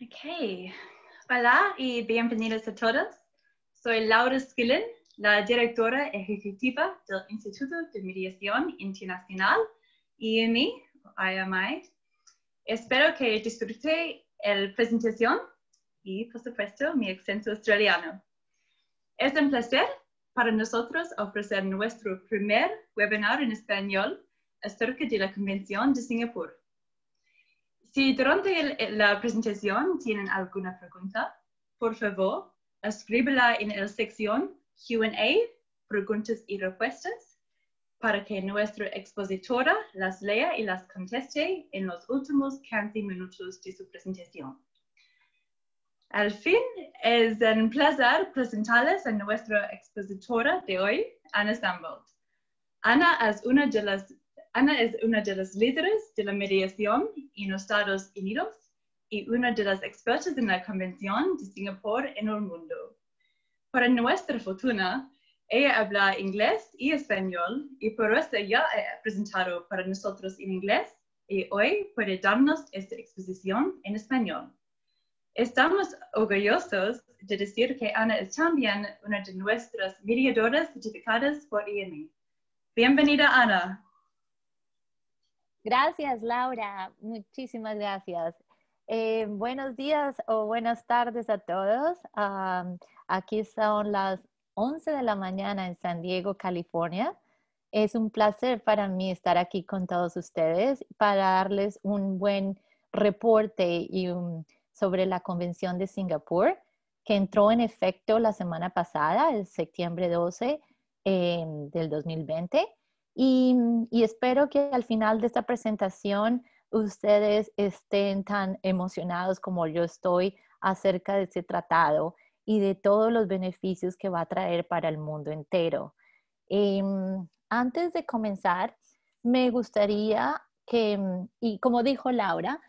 Ok, hola y bienvenidos a todos. Soy Laura Skillen, la directora ejecutiva del Instituto de Mediación Internacional, IMI. Espero que disfrute la presentación y, por supuesto, mi acento australiano. Es un placer para nosotros ofrecer nuestro primer webinar en español acerca de la Convención de Singapur. Si durante la presentación tienen alguna pregunta, por favor, escríbela en la sección Q&A, preguntas y respuestas, para que nuestra expositora las lea y las conteste en los últimos 15 minutos de su presentación. Al fin, es un placer presentarles a nuestra expositora de hoy, Anna Sambold. Anna es una de las líderes de la mediación en los Estados Unidos y una de las expertas en la Convención de Singapur en el mundo. Para nuestra fortuna, ella habla inglés y español y por eso ya ha presentado para nosotros en inglés y hoy puede darnos esta exposición en español. Estamos orgullosos de decir que Ana es también una de nuestras mediadoras certificadas por IMI. Bienvenida, Ana. Gracias, Laura. Muchísimas gracias. Buenos días o buenas tardes a todos. Aquí son las 11 de la mañana en San Diego, California. Es un placer para mí estar aquí con todos ustedes para darles un buen reporte sobre la Convención de Singapur, que entró en efecto la semana pasada, el septiembre 12 del 2020. Y espero que al final de esta presentación ustedes estén tan emocionados como yo estoy acerca de este tratado y de todos los beneficios que va a traer para el mundo entero. Antes de comenzar, me gustaría que, y como dijo Laura,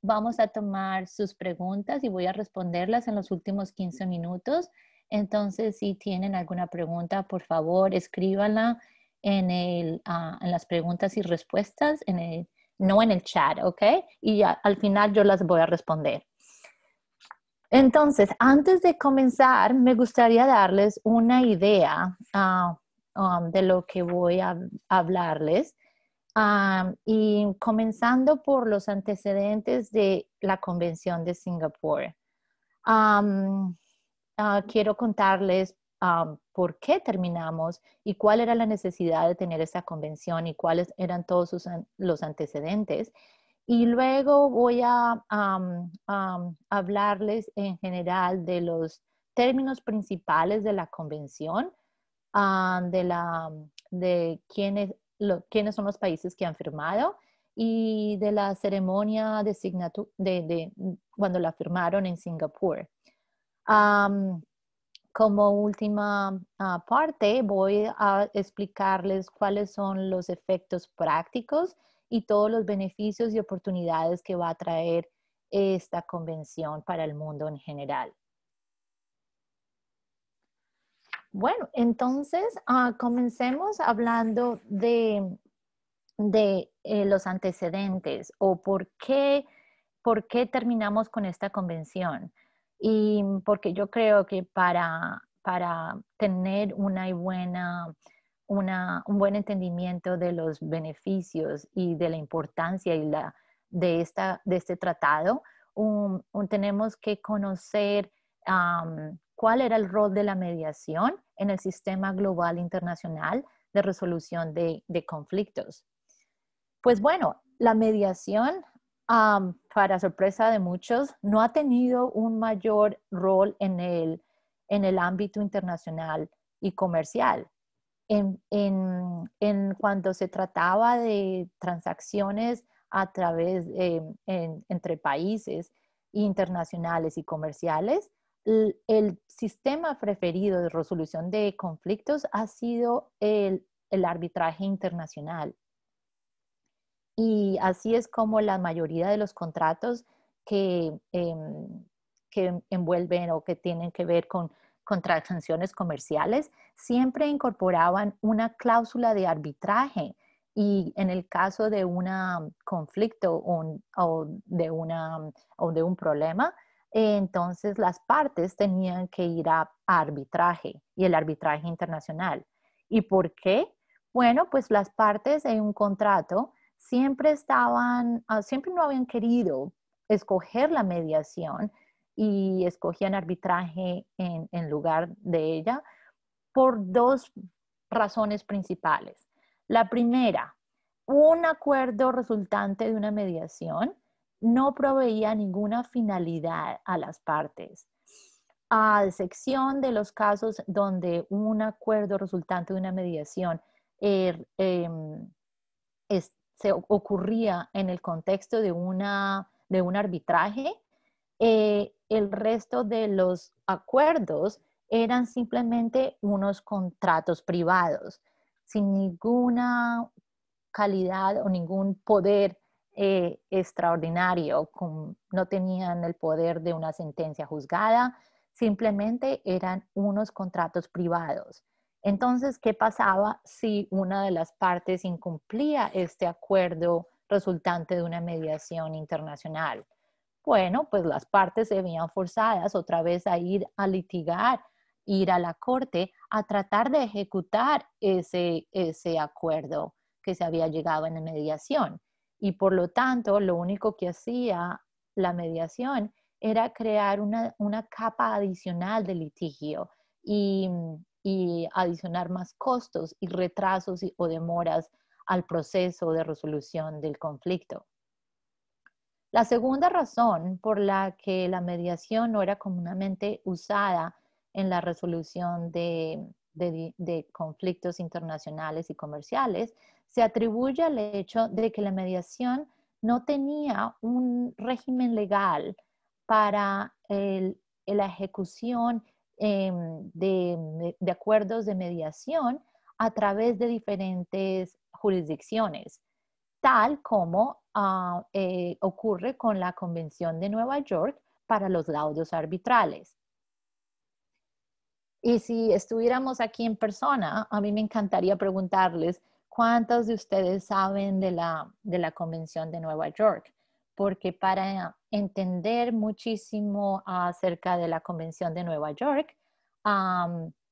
vamos a tomar sus preguntas y voy a responderlas en los últimos 15 minutos. Entonces, si tienen alguna pregunta, por favor, escríbanla en las preguntas y respuestas, no en el chat, ¿ok? Y ya, al final yo las voy a responder. Entonces, antes de comenzar, me gustaría darles una idea de lo que voy a hablarles. Y comenzando por los antecedentes de la Convención de Singapur. Quiero contarles por qué terminamos y cuál era la necesidad de tener esta convención y cuáles eran todos los antecedentes. Y luego voy a hablarles en general de los términos principales de la convención, de quiénes son los países que han firmado y de la ceremonia de cuando la firmaron en Singapur. Como última parte, voy a explicarles cuáles son los efectos prácticos y todos los beneficios y oportunidades que va a traer esta convención para el mundo en general. Bueno, entonces comencemos hablando de los antecedentes o por qué terminamos con esta convención. Y porque yo creo que para tener un buen entendimiento de los beneficios y de la importancia de este tratado, tenemos que conocer cuál era el rol de la mediación en el sistema global internacional de resolución de conflictos. Pues bueno, la mediación, para sorpresa de muchos, no ha tenido un mayor rol en el ámbito internacional y comercial. Cuando se trataba de transacciones a través entre países internacionales y comerciales, el sistema preferido de resolución de conflictos ha sido el arbitraje internacional. Y así es como la mayoría de los contratos que envuelven o que tienen que ver con transacciones comerciales siempre incorporaban una cláusula de arbitraje Y en el caso de un conflicto o de un problema, entonces las partes tenían que ir a arbitraje y el arbitraje internacional. ¿Y por qué? Bueno, pues las partes en un contrato siempre no habían querido escoger la mediación y escogían arbitraje en lugar de ella por dos razones principales. La primera, un acuerdo resultante de una mediación no proveía ninguna finalidad a las partes, a excepción de los casos donde un acuerdo resultante de una mediación eh, eh, se ocurría en el contexto de un arbitraje. El resto de los acuerdos eran simplemente unos contratos privados, sin ninguna calidad o ningún poder extraordinario, no tenían el poder de una sentencia juzgada, simplemente eran unos contratos privados. Entonces, ¿qué pasaba si una de las partes incumplía este acuerdo resultante de una mediación internacional? Bueno, pues las partes se veían forzadas otra vez a ir a litigar, ir a la corte, a tratar de ejecutar ese acuerdo que se había llegado en la mediación. Y por lo tanto, lo único que hacía la mediación era crear una capa adicional de litigio y, y adicionar más costos y retrasos o demoras al proceso de resolución del conflicto. La segunda razón por la que la mediación no era comúnmente usada en la resolución de conflictos internacionales y comerciales se atribuye al hecho de que la mediación no tenía un régimen legal para la ejecución de acuerdos de mediación a través de diferentes jurisdicciones, tal como ocurre con la Convención de Nueva York para los laudos arbitrales. Y si estuviéramos aquí en persona, a mí me encantaría preguntarles cuántos de ustedes saben de la Convención de Nueva York, porque para entender muchísimo acerca de la Convención de Nueva York,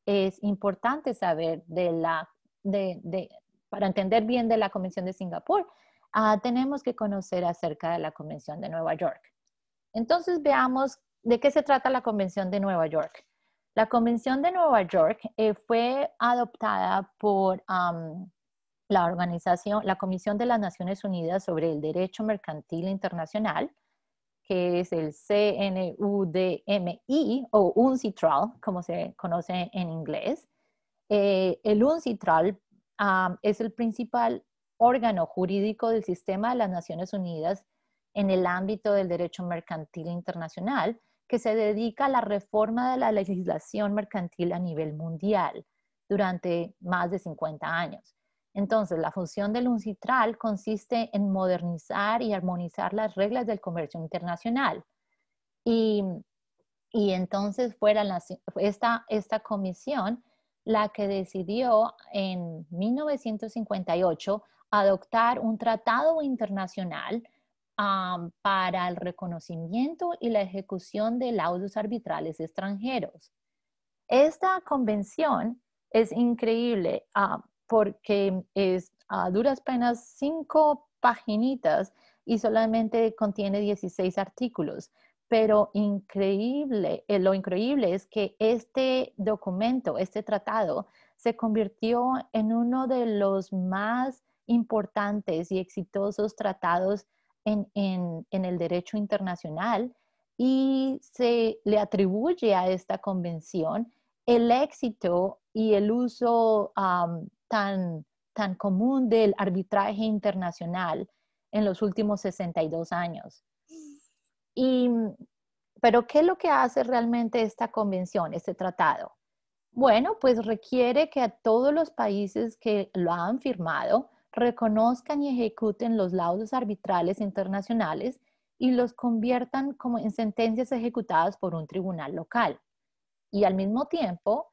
es importante saber para entender bien de la Convención de Singapur, tenemos que conocer acerca de la Convención de Nueva York. Entonces veamos de qué se trata la Convención de Nueva York. La Convención de Nueva York fue adoptada por la Comisión de las Naciones Unidas sobre el Derecho Mercantil Internacional, que es el CNUDMI o UNCITRAL, como se conoce en inglés. El UNCITRAL es el principal órgano jurídico del sistema de las Naciones Unidas en el ámbito del derecho mercantil internacional, que se dedica a la reforma de la legislación mercantil a nivel mundial durante más de 50 años. Entonces, la función del UNCITRAL consiste en modernizar y armonizar las reglas del comercio internacional. Y entonces esta comisión la que decidió en 1958 adoptar un tratado internacional para el reconocimiento y la ejecución de laudos arbitrales extranjeros. Esta convención es increíble porque es a duras penas 5 paginitas y solamente contiene 16 artículos. Pero lo increíble es que este documento, este tratado, se convirtió en uno de los más importantes y exitosos tratados en el derecho internacional, y se le atribuye a esta convención el éxito y el uso tan común del arbitraje internacional en los últimos 62 años. Pero ¿qué es lo que hace realmente esta convención, este tratado? Bueno, pues requiere que a todos los países que lo han firmado reconozcan y ejecuten los laudos arbitrales internacionales y los conviertan como en sentencias ejecutadas por un tribunal local. Y al mismo tiempo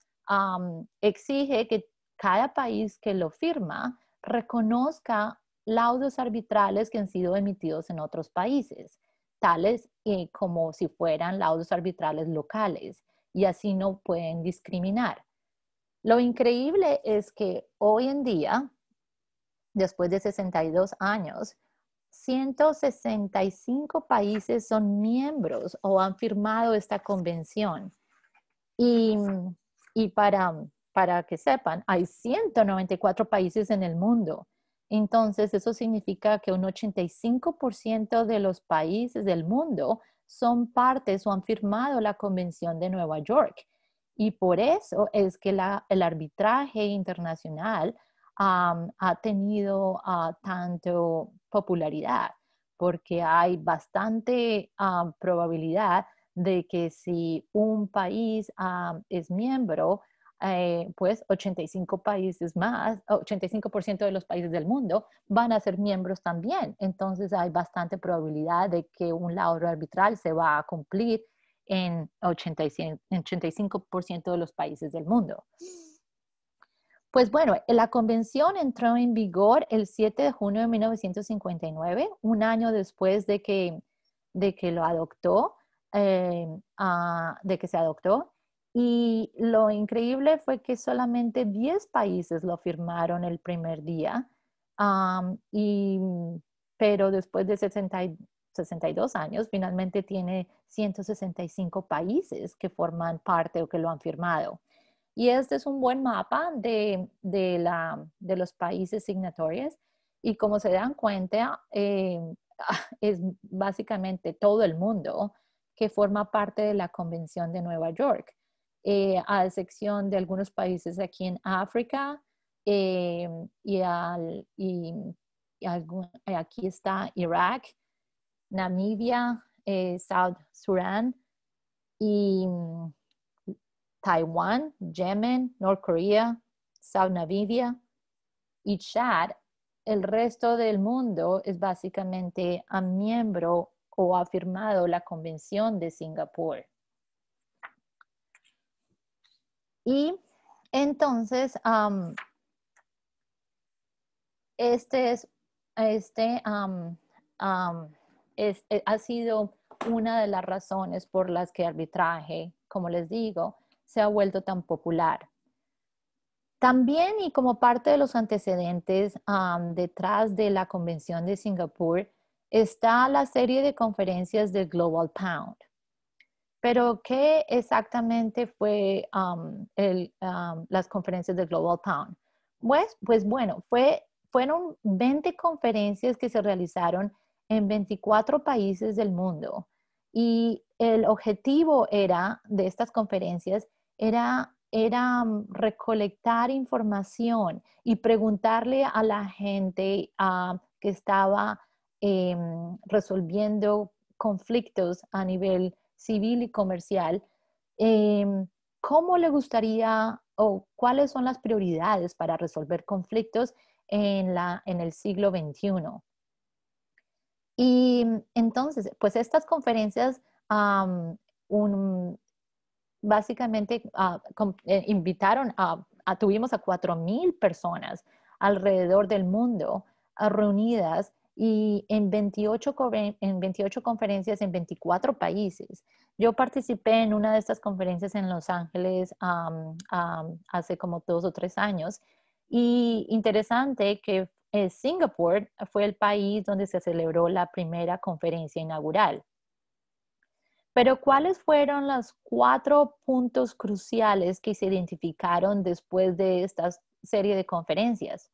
exige que cada país que lo firma reconozca laudos arbitrales que han sido emitidos en otros países, tales como si fueran laudos arbitrales locales, y así no pueden discriminar. Lo increíble es que hoy en día, después de 62 años, 165 países son miembros o han firmado esta convención. Y, y para que sepan, hay 194 países en el mundo. Entonces, eso significa que un 85% de los países del mundo son partes o han firmado la Convención de Nueva York. Y por eso es que el arbitraje internacional ha tenido tanto popularidad, porque hay bastante probabilidad de que si un país es miembro, pues 85 países más, 85% de los países del mundo van a ser miembros también. Entonces hay bastante probabilidad de que un laudo arbitral se va a cumplir en 85% de los países del mundo. Pues bueno, la convención entró en vigor el 7 de junio de 1959, un año después de que lo adoptó, de que se adoptó. Y lo increíble fue que solamente 10 países lo firmaron el primer día, pero después de 62 años, finalmente tiene 165 países que forman parte o que lo han firmado. Y este es un buen mapa de los países signatorios. Y como se dan cuenta, es básicamente todo el mundo que forma parte de la Convención de Nueva York, a excepción de algunos países aquí en África, eh, aquí está Irak, Namibia, South Sudán y Taiwán, Yemen, North Korea, South Namibia y Chad. El resto del mundo es básicamente a miembro o ha firmado la Convención de Singapur. Y entonces, ha sido una de las razones por las que el arbitraje, como les digo, se ha vuelto tan popular. También, y como parte de los antecedentes detrás de la Convención de Singapur, está la serie de conferencias del Global Pound. Pero, ¿qué exactamente fue las conferencias del Global Pound? Pues bueno, fueron 20 conferencias que se realizaron en 24 países del mundo. Y el objetivo de estas conferencias era recolectar información y preguntarle a la gente que estaba resolviendo conflictos a nivel civil y comercial, ¿cómo le gustaría o cuáles son las prioridades para resolver conflictos en el siglo XXI? Y entonces, pues estas conferencias básicamente invitaron tuvimos a 4,000 personas alrededor del mundo reunidas y en 28 conferencias en 24 países. Yo participé en una de estas conferencias en Los Ángeles hace como 2 o 3 años y interesante que Singapur fue el país donde se celebró la primera conferencia inaugural. Pero ¿cuáles fueron los 4 puntos cruciales que se identificaron después de esta serie de conferencias?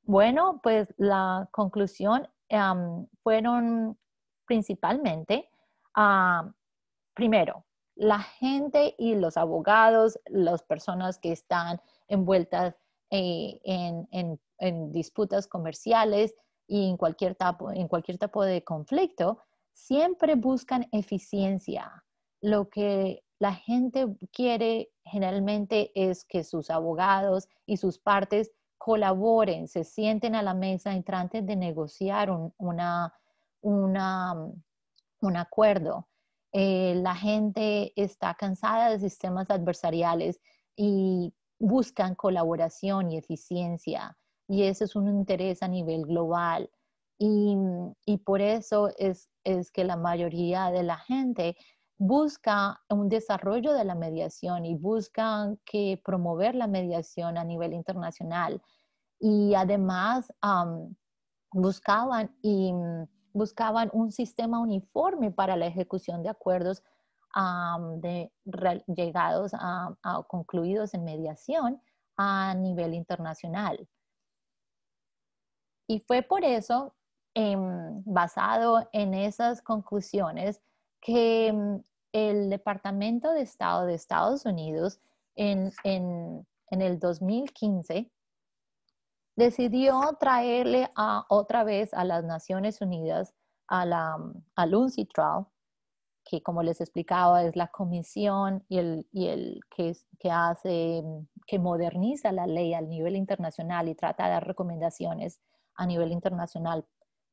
Bueno, pues la conclusión fueron principalmente, primero, la gente y los abogados, las personas que están envueltas en disputas comerciales y en cualquier tipo de conflicto, siempre buscan eficiencia. Lo que la gente quiere generalmente es que sus abogados y sus partes colaboren, se sienten a la mesa y traten de negociar un acuerdo. La gente está cansada de sistemas adversariales y buscan colaboración y eficiencia. y ese es un interés a nivel global. Y por eso es que la mayoría de la gente busca un desarrollo de la mediación y buscan que promover la mediación a nivel internacional. Y además buscaban, buscaban un sistema uniforme para la ejecución de acuerdos llegados a concluidos en mediación a nivel internacional. Y fue por eso, basado en esas conclusiones, que el Departamento de Estado de Estados Unidos en el 2015 decidió traerle otra vez a las Naciones Unidas al UNCITRAL, que como les explicaba es la comisión que moderniza la ley a nivel internacional y trata de dar recomendaciones a nivel internacional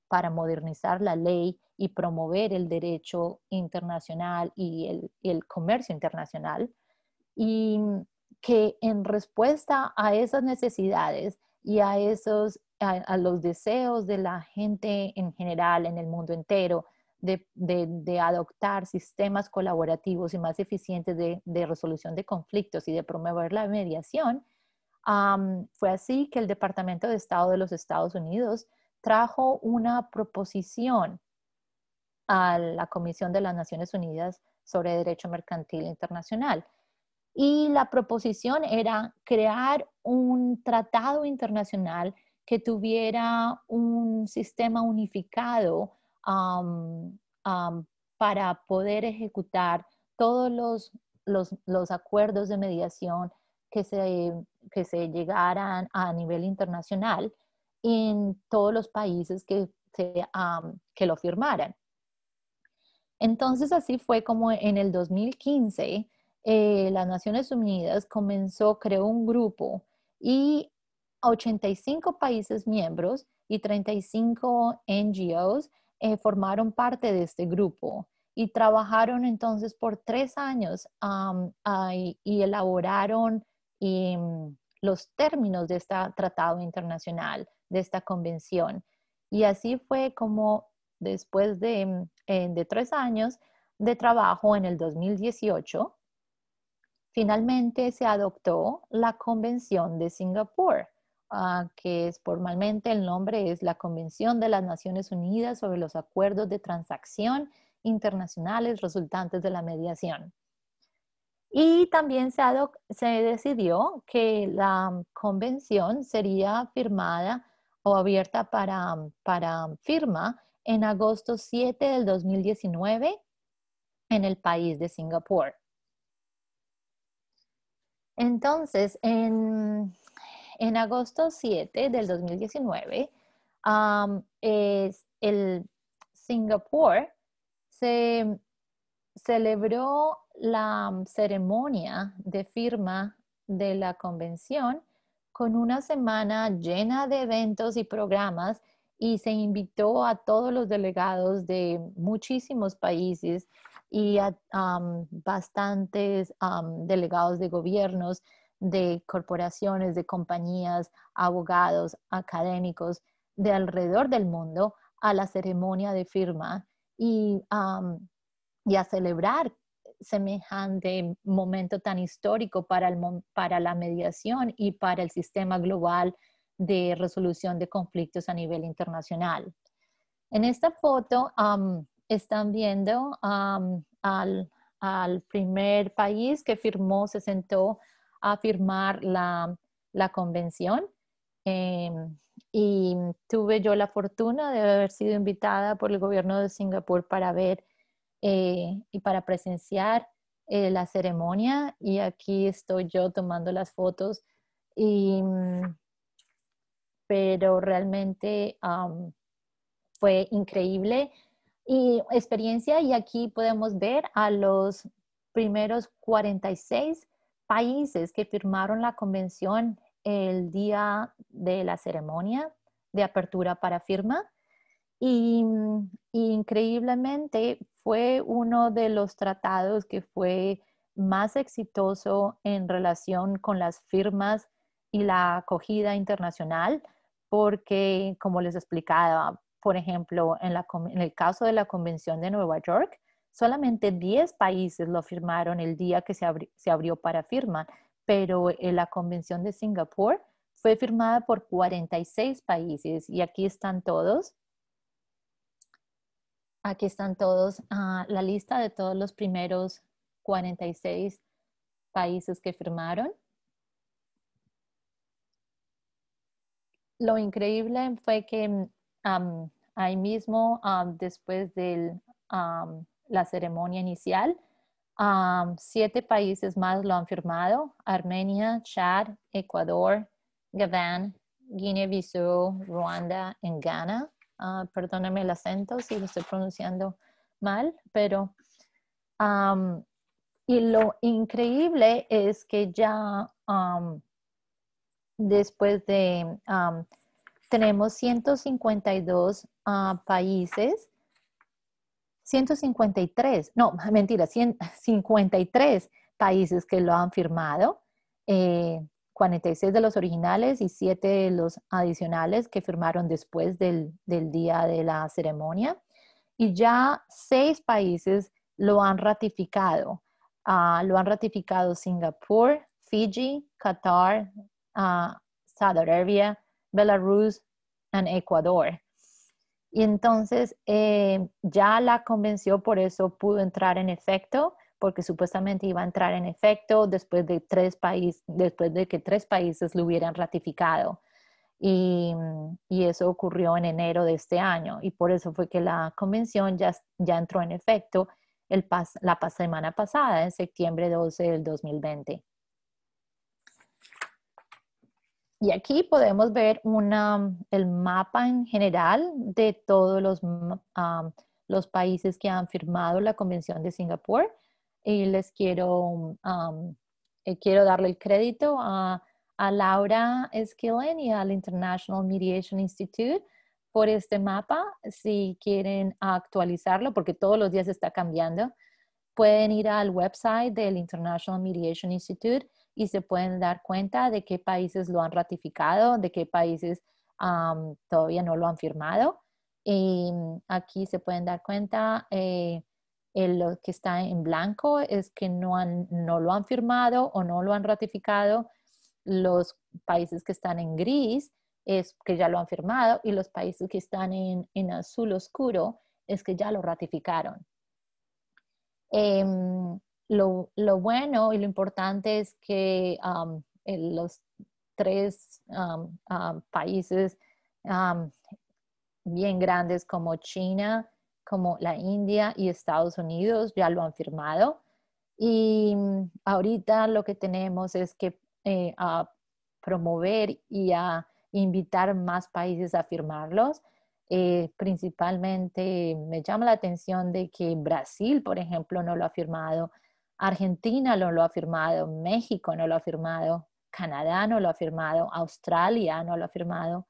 para modernizar la ley y promover el derecho internacional y el comercio internacional. Y que en respuesta a esas necesidades y a los deseos de la gente en general en el mundo entero de adoptar sistemas colaborativos y más eficientes de resolución de conflictos y de promover la mediación, fue así que el Departamento de Estado de los Estados Unidos trajo una proposición a la Comisión de las Naciones Unidas sobre Derecho Mercantil Internacional. Y la proposición era crear un tratado internacional que tuviera un sistema unificado para poder ejecutar todos los acuerdos de mediación que se llegaran a nivel internacional en todos los países que lo firmaran. Entonces, así fue como en el 2015 las Naciones Unidas creó un grupo y 85 países miembros y 35 NGOs formaron parte de este grupo y trabajaron entonces por 3 años y elaboraron los términos de este tratado internacional, de esta convención. Y así fue como después de 3 años de trabajo en el 2018, finalmente se adoptó la Convención de Singapur, que formalmente el nombre es la Convención de las Naciones Unidas sobre los Acuerdos de Transacción Internacionales resultantes de la mediación. Y también se decidió que la convención sería firmada o abierta para firma en agosto 7 del 2019 en el país de Singapur. Entonces, en agosto 7 del 2019, el Singapur se celebró la ceremonia de firma de la convención con una semana llena de eventos y programas y se invitó a todos los delegados de muchísimos países y a bastantes delegados de gobiernos, de corporaciones, de compañías, abogados, académicos de alrededor del mundo a la ceremonia de firma y a celebrar semejante momento tan histórico para la mediación y para el sistema global de resolución de conflictos a nivel internacional. En esta foto están viendo al primer país que se sentó a firmar la convención. Y tuve yo la fortuna de haber sido invitada por el gobierno de Singapur para ver y para presenciar la ceremonia. Y aquí estoy yo tomando las fotos. Pero realmente fue increíble y experiencia. Y aquí podemos ver a los primeros 46 países que firmaron la convención el día de la ceremonia de apertura para firma. Y increíblemente fue uno de los tratados que fue más exitoso en relación con las firmas y la acogida internacional, porque, como les explicaba, por ejemplo, en el caso de la Convención de Nueva York, solamente 10 países lo firmaron el día que se abrió para firma, pero en la Convención de Singapur fue firmada por 46 países y aquí están todos. Aquí están todos, la lista de todos los primeros 46 países que firmaron. Lo increíble fue que ahí mismo, después de la ceremonia inicial, 7 países más lo han firmado: Armenia, Chad, Ecuador, Gabón, Guinea-Bissau, Ruanda y Ghana. Perdóname el acento si lo estoy pronunciando mal, pero y lo increíble es que ya después de, tenemos 152 países, 153, no, mentira, 153 países que lo han firmado, 46 de los originales y 7 de los adicionales que firmaron después del día de la ceremonia. Y ya 6 países lo han ratificado. Lo han ratificado Singapur, Fiji, Qatar, Saudi Arabia, Belarus y Ecuador. Y entonces ya la convención por eso pudo entrar en efecto, porque supuestamente iba a entrar en efecto después de que 3 países lo hubieran ratificado. Y eso ocurrió en enero de este año. Y por eso fue que la convención ya entró en efecto la semana pasada, en septiembre 12 del 2020. Y aquí podemos ver el mapa en general de todos los países que han firmado la Convención de Singapur. Y les quiero darle el crédito a Laura Skillen y al International Mediation Institute por este mapa. Si quieren actualizarlo, porque todos los días está cambiando, pueden ir al website del International Mediation Institute y se pueden dar cuenta de qué países lo han ratificado, de qué países todavía no lo han firmado. Y aquí se pueden dar cuenta, lo que está en blanco es que no lo han firmado o no lo han ratificado. Los países que están en gris es que ya lo han firmado, y los países que están en azul oscuro es que ya lo ratificaron. Lo bueno y lo importante es que los 3 países bien grandes como China, como la India y Estados Unidos ya lo han firmado. Y ahorita lo que tenemos es que a promover y a invitar más países a firmarlos. Principalmente me llama la atención de que Brasil, por ejemplo, no lo ha firmado, Argentina no lo ha firmado, México no lo ha firmado, Canadá no lo ha firmado, Australia no lo ha firmado,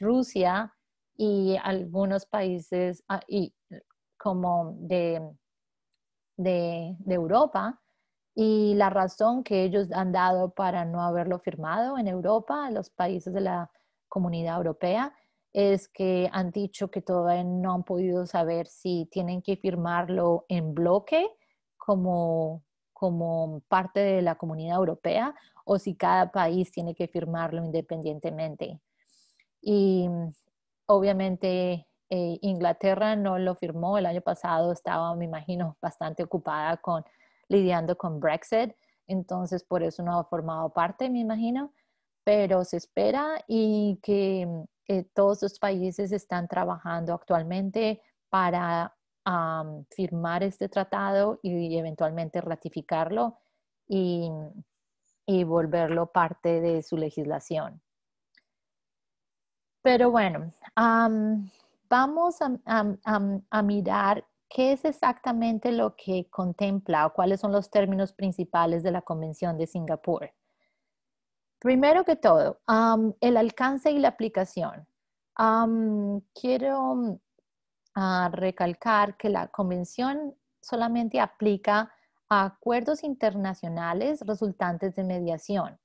Rusia y algunos países como de Europa. Y la razón que ellos han dado para no haberlo firmado en Europa, en los países de la Comunidad Europea, es que han dicho que todavía no han podido saber si tienen que firmarlo en bloque como parte de la Comunidad Europea, o si cada país tiene que firmarlo independientemente. Y obviamente Inglaterra no lo firmó el año pasado, estaba, me imagino, bastante ocupada lidiando con Brexit, entonces por eso no ha formado parte, me imagino, pero se espera, y que todos los países están trabajando actualmente para firmar este tratado y eventualmente ratificarlo y volverlo parte de su legislación. Pero bueno, vamos a mirar qué es exactamente lo que contempla o cuáles son los términos principales de la Convención de Singapur. Primero que todo, el alcance y la aplicación. Quiero recalcar que la Convención solamente aplica a acuerdos internacionales resultantes de mediación.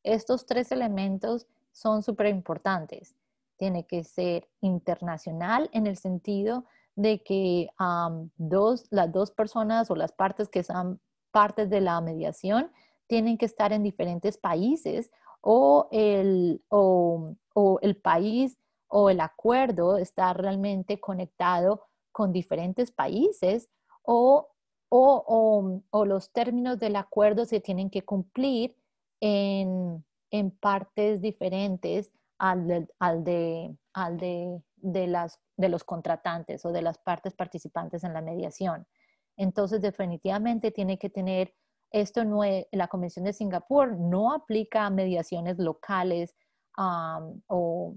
Estos 3 elementos son súper importantes. tiene que ser internacional en el sentido de que las dos personas o las partes que son partes de la mediación tienen que estar en diferentes países o el país o el acuerdo está realmente conectado con diferentes países o los términos del acuerdo se tienen que cumplir en partes diferentes de los contratantes o de las partes participantes en la mediación. Entonces, definitivamente tiene que tener, la Convención de Singapur no aplica a mediaciones locales o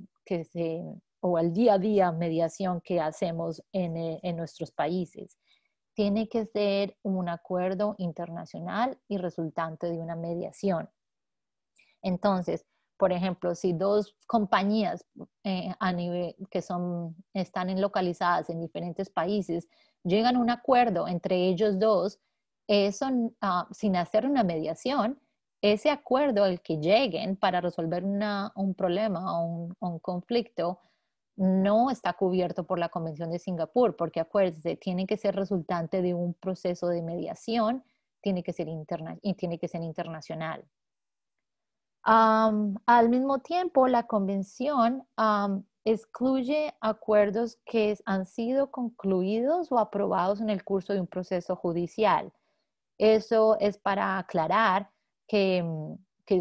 al día a día mediación que hacemos en nuestros países. Tiene que ser un acuerdo internacional y resultante de una mediación. Entonces, por ejemplo, si dos compañías están localizadas en diferentes países, llegan a un acuerdo entre ellos dos, eso sin hacer una mediación, ese acuerdo al que lleguen para resolver un problema o un conflicto no está cubierto por la Convención de Singapur, porque acuérdense, tiene que ser resultante de un proceso de mediación, tiene que ser internacional. Al mismo tiempo, la convención excluye acuerdos que han sido concluidos o aprobados en el curso de un proceso judicial. Eso es para aclarar que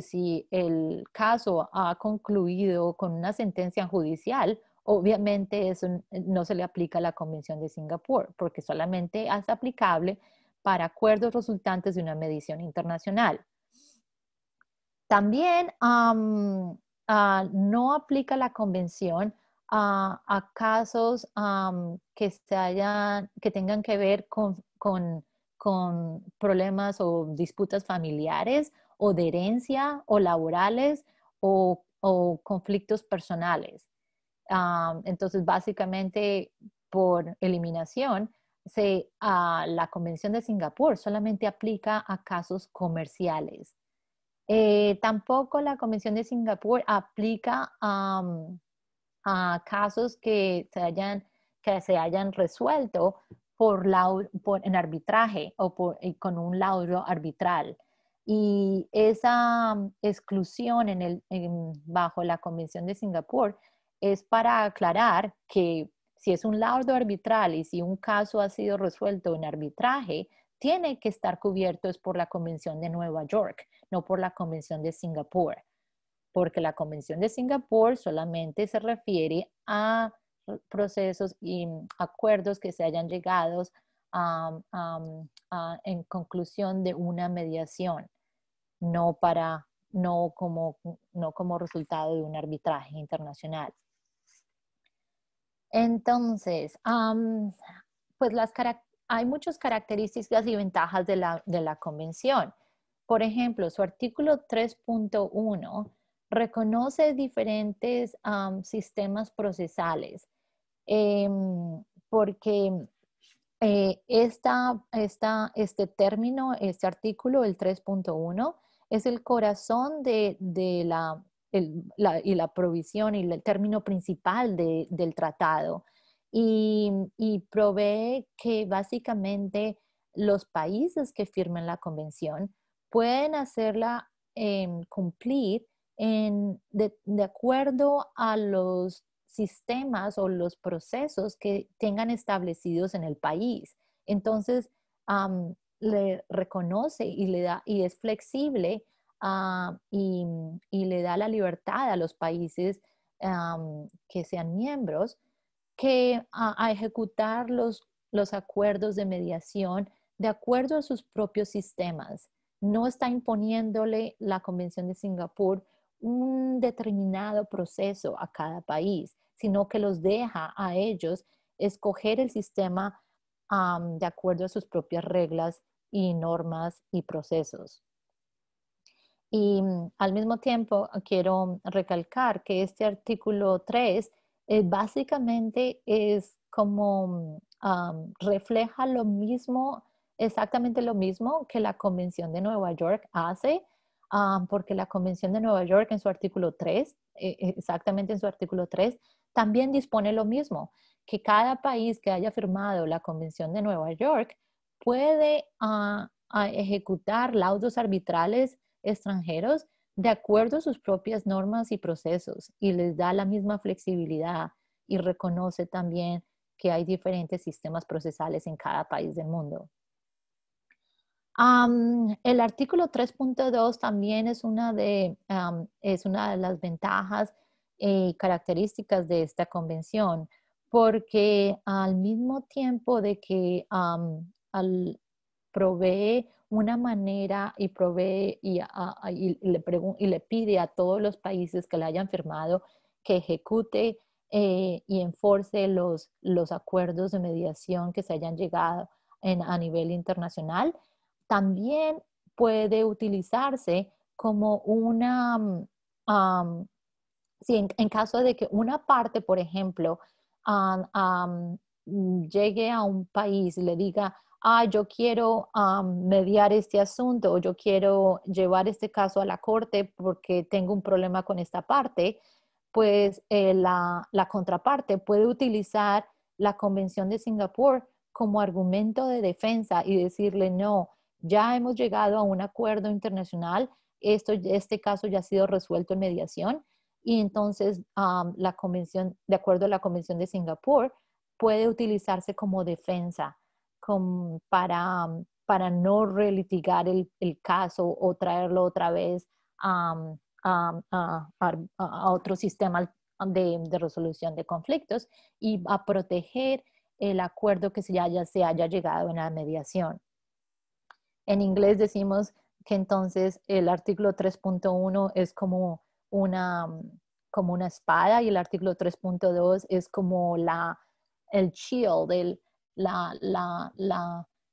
si el caso ha concluido con una sentencia judicial, obviamente eso no se le aplica a la Convención de Singapur, porque solamente es aplicable para acuerdos resultantes de una mediación internacional. También no aplica la convención a casos que tengan que ver con problemas o disputas familiares o de herencia o laborales o conflictos personales. Entonces, básicamente, por eliminación, la Convención de Singapur solamente aplica a casos comerciales. Tampoco la Convención de Singapur aplica a casos que se hayan resuelto en arbitraje o con un laudo arbitral. Y esa exclusión bajo la Convención de Singapur es para aclarar que si es un laudo arbitral y si un caso ha sido resuelto en arbitraje, tiene que estar cubierto es por la Convención de Nueva York, no por la Convención de Singapur, porque la Convención de Singapur solamente se refiere a procesos y acuerdos que se hayan llegado en conclusión de una mediación, no como resultado de un arbitraje internacional. Entonces, pues hay muchas características y ventajas de la convención. Por ejemplo, su artículo 3.1 reconoce diferentes sistemas procesales porque este término, este artículo, el 3.1, es el corazón de la provisión y el término principal del tratado. Y provee que básicamente los países que firmen la convención pueden hacerla cumplir de acuerdo a los sistemas o los procesos que tengan establecidos en el país. Entonces, le reconoce y es flexible y le da la libertad a los países que sean miembros a ejecutar los acuerdos de mediación de acuerdo a sus propios sistemas. No está imponiéndole la Convención de Singapur un determinado proceso a cada país, sino que los deja a ellos escoger el sistema de acuerdo a sus propias reglas y normas y procesos. Y al mismo tiempo quiero recalcar que este artículo 3 básicamente es como refleja lo mismo, exactamente lo mismo que la Convención de Nueva York hace, porque la Convención de Nueva York en su artículo 3 exactamente en su artículo 3, también dispone lo mismo, que cada país que haya firmado la Convención de Nueva York puede ejecutar laudos arbitrales extranjeros de acuerdo a sus propias normas y procesos y les da la misma flexibilidad y reconoce también que hay diferentes sistemas procesales en cada país del mundo. El artículo 3.2 también es una de las ventajas y características de esta convención, porque al mismo tiempo de que provee una manera y provee y le pide a todos los países que la hayan firmado que ejecute y enforce los acuerdos de mediación que se hayan llegado a nivel internacional, también puede utilizarse como si en caso de que una parte, por ejemplo, llegue a un país y le diga, yo quiero mediar este asunto o yo quiero llevar este caso a la corte porque tengo un problema con esta parte, pues la contraparte puede utilizar la Convención de Singapur como argumento de defensa y decirle, no, ya hemos llegado a un acuerdo internacional, este caso ya ha sido resuelto en mediación y entonces la convención, de acuerdo a la Convención de Singapur, puede utilizarse como defensa para no relitigar el caso o traerlo otra vez a otro sistema de resolución de conflictos y a proteger el acuerdo que se haya llegado en la mediación. En inglés decimos que entonces el artículo 3.1 es como una espada y el artículo 3.2 es como el shield,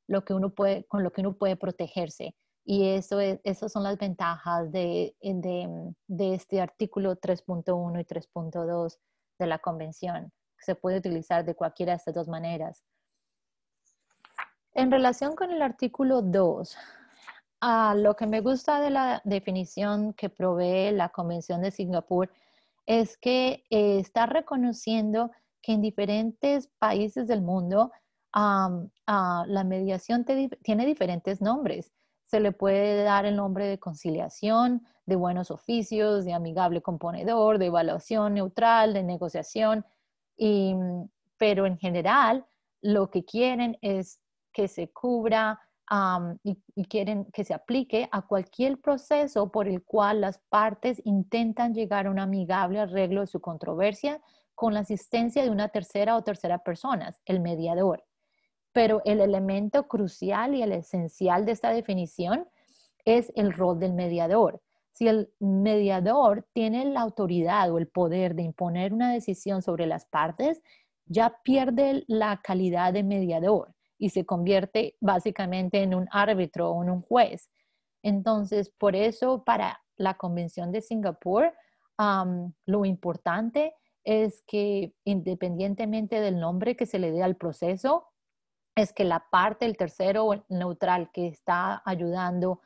lo que uno puede, con lo que uno puede protegerse. Y esas son las ventajas de este artículo 3.1 y 3.2 de la convención, que se puede utilizar de cualquiera de estas dos maneras. En relación con el artículo 2, lo que me gusta de la definición que provee la Convención de Singapur es que está reconociendo que en diferentes países del mundo la mediación tiene diferentes nombres. Se le puede dar el nombre de conciliación, de buenos oficios, de amigable componedor, de evaluación neutral, de negociación, pero en general lo que quieren es que se cubra y quieren que se aplique a cualquier proceso por el cual las partes intentan llegar a un amigable arreglo de su controversia con la asistencia de una tercera o tercera persona, el mediador. Pero el elemento crucial y el esencial de esta definición es el rol del mediador. Si el mediador tiene la autoridad o el poder de imponer una decisión sobre las partes, ya pierde la calidad de mediador y se convierte básicamente en un árbitro o en un juez. Entonces, por eso para la Convención de Singapur, lo importante es que independientemente del nombre que se le dé al proceso, es que la parte, el tercero neutral que está ayudando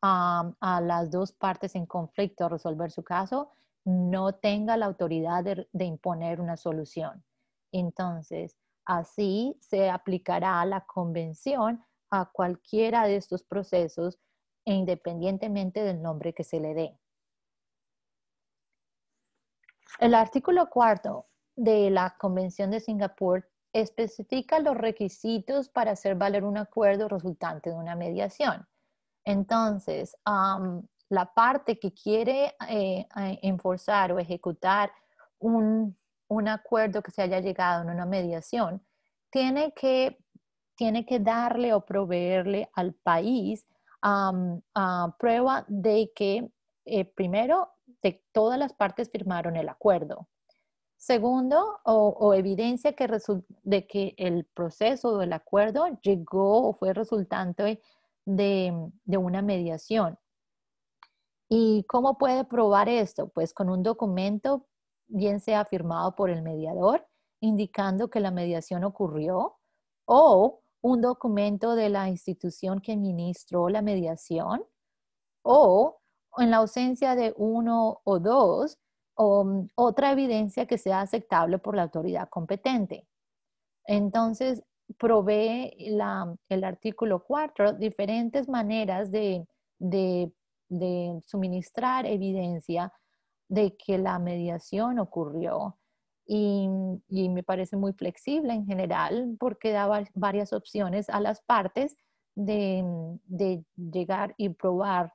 a las dos partes en conflicto a resolver su caso, no tenga la autoridad de imponer una solución. Entonces, así se aplicará la convención a cualquiera de estos procesos independientemente del nombre que se le dé. El artículo 4 de la Convención de Singapur especifica los requisitos para hacer valer un acuerdo resultante de una mediación. Entonces, la parte que quiere enforzar o ejecutar un acuerdo que se haya llegado en una mediación, tiene que darle o proveerle al país prueba de que, primero, de todas las partes firmaron el acuerdo. Segundo, o evidencia de que el proceso del acuerdo llegó o fue resultante de una mediación. ¿Y cómo puede probar esto? Pues con un documento, bien sea firmado por el mediador, indicando que la mediación ocurrió, o un documento de la institución que administró la mediación, o en la ausencia de uno o dos, o otra evidencia que sea aceptable por la autoridad competente. Entonces, provee el artículo 4 diferentes maneras de suministrar evidencia de que la mediación ocurrió. Y me parece muy flexible en general porque da varias opciones a las partes de llegar y probar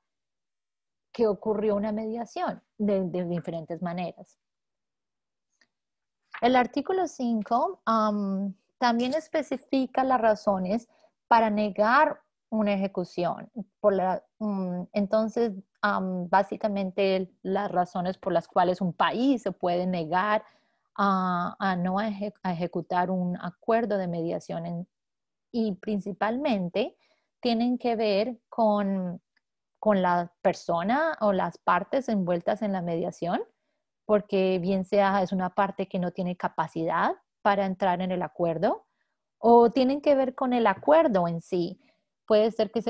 que ocurrió una mediación de diferentes maneras. El artículo 5 también especifica las razones para negar una ejecución. Entonces, básicamente las razones por las cuales un país se puede negar a no ejecutar un acuerdo de mediación y principalmente tienen que ver con la persona o las partes envueltas en la mediación, porque bien sea es una parte que no tiene capacidad para entrar en el acuerdo o tienen que ver con el acuerdo en sí. Puede ser que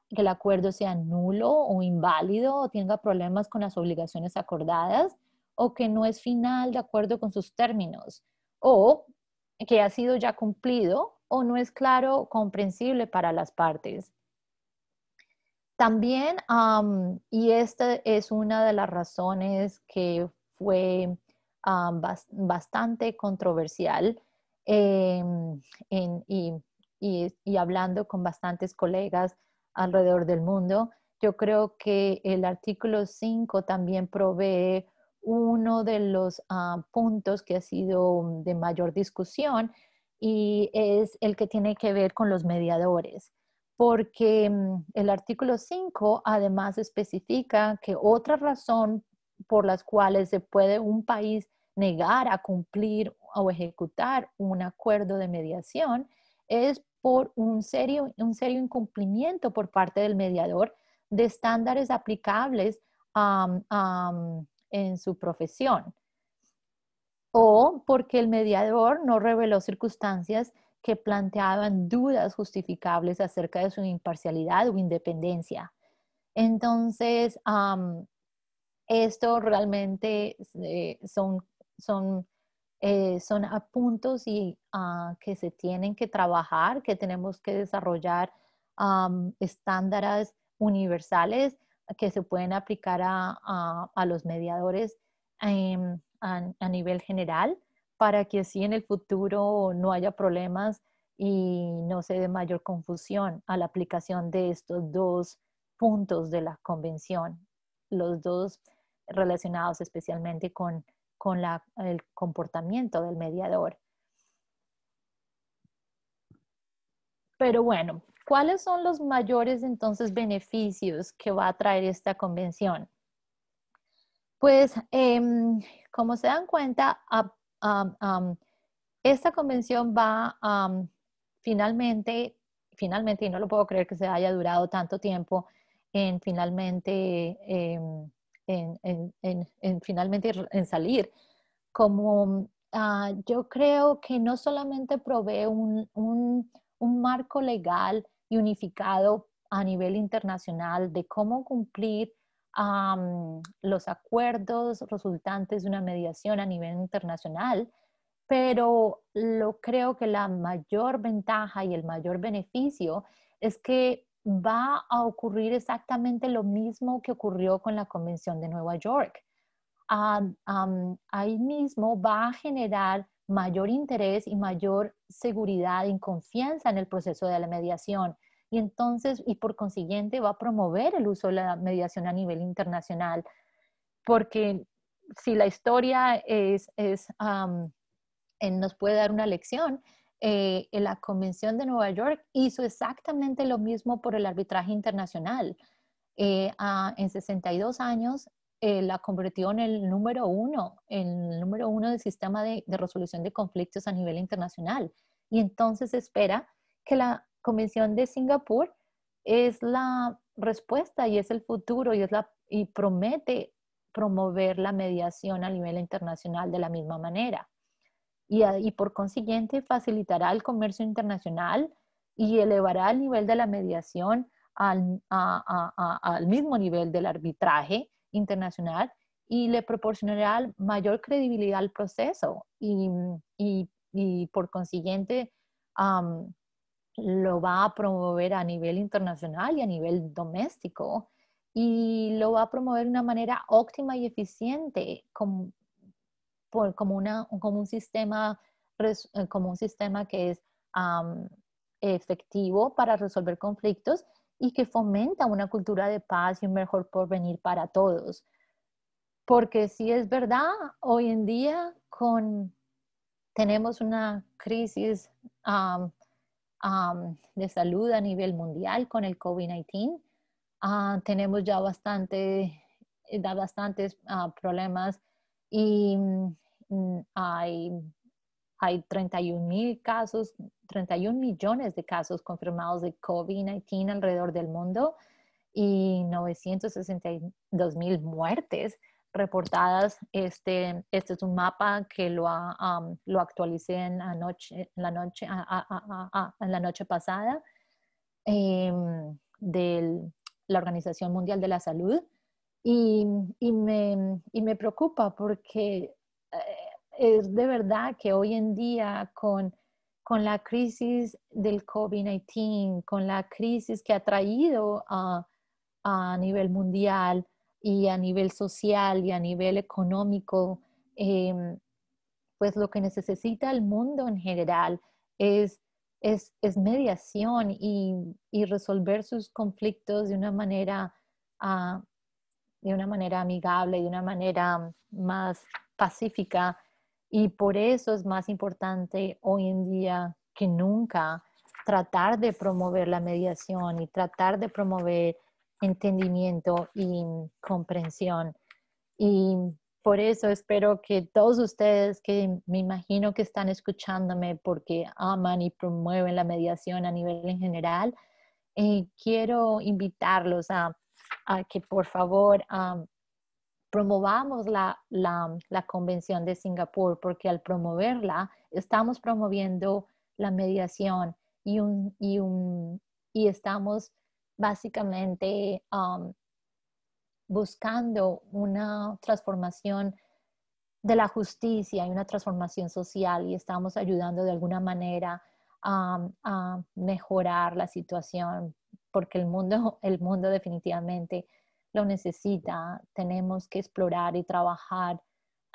el acuerdo sea nulo o inválido o tenga problemas con las obligaciones acordadas o que no es final de acuerdo con sus términos o que ha sido ya cumplido o no es claro o comprensible para las partes. También, y esta es una de las razones que fue bastante controversial y hablando con bastantes colegas alrededor del mundo, yo creo que el artículo 5 también provee uno de los puntos que ha sido de mayor discusión y es el que tiene que ver con los mediadores porque el artículo 5 además especifica que otra razón por las cuales se puede un país negar a cumplir o ejecutar un acuerdo de mediación es por un serio incumplimiento por parte del mediador de estándares aplicables en su profesión o porque el mediador no reveló circunstancias que planteaban dudas justificables acerca de su imparcialidad o independencia. Entonces, esto realmente son puntos que se tienen que trabajar, que tenemos que desarrollar estándares universales que se pueden aplicar a los mediadores a nivel general para que así en el futuro no haya problemas y no se dé mayor confusión a la aplicación de estos dos puntos de la convención, los dos relacionados especialmente con el comportamiento del mediador. Pero bueno, ¿cuáles son los mayores entonces beneficios que va a traer esta convención? Pues, como se dan cuenta, esta convención va finalmente, y no lo puedo creer que se haya durado tanto tiempo en finalmente, en salir, como yo creo que no solamente provee un marco legal y unificado a nivel internacional de cómo cumplir los acuerdos resultantes de una mediación a nivel internacional, pero creo que la mayor ventaja y el mayor beneficio es que va a ocurrir exactamente lo mismo que ocurrió con la Convención de Nueva York. Ahí mismo va a generar mayor interés y mayor seguridad y confianza en el proceso de la mediación. Y entonces, y por consiguiente, va a promover el uso de la mediación a nivel internacional. Porque si la historia nos puede dar una lección, en la Convención de Nueva York hizo exactamente lo mismo por el arbitraje internacional. En 62 años la convirtió en el número uno del sistema de resolución de conflictos a nivel internacional. Y entonces espera que la Convención de Singapur es la respuesta y es el futuro y promete promover la mediación a nivel internacional de la misma manera. Y por consiguiente facilitará el comercio internacional y elevará el nivel de la mediación al mismo nivel del arbitraje internacional y le proporcionará mayor credibilidad al proceso y por consiguiente lo va a promover a nivel internacional y a nivel doméstico y lo va a promover de una manera óptima y eficiente como un sistema que es efectivo para resolver conflictos y que fomenta una cultura de paz y un mejor porvenir para todos. Porque sí es verdad, hoy en día tenemos una crisis de salud a nivel mundial con el COVID-19. Tenemos ya bastantes problemas y hay 31 millones de casos confirmados de COVID-19 alrededor del mundo y 962,000 muertes reportadas. Este es un mapa que lo actualicé en la noche pasada de la Organización Mundial de la Salud y me preocupa porque es de verdad que hoy en día con la crisis del COVID-19, con la crisis que ha traído a nivel mundial y a nivel social y a nivel económico, pues lo que necesita el mundo en general es mediación y resolver sus conflictos uh, de una manera amigable, de una manera más pacífica. Y por eso es más importante hoy en día que nunca tratar de promover la mediación y tratar de promover entendimiento y comprensión. Y por eso espero que todos ustedes que me imagino que están escuchándome porque aman y promueven la mediación a nivel en general, quiero invitarlos a que por favor promovamos la Convención de Singapur, porque al promoverla estamos promoviendo la mediación y estamos básicamente buscando una transformación de la justicia y una transformación social y estamos ayudando de alguna manera a mejorar la situación porque el mundo definitivamente lo necesita. Tenemos que explorar y trabajar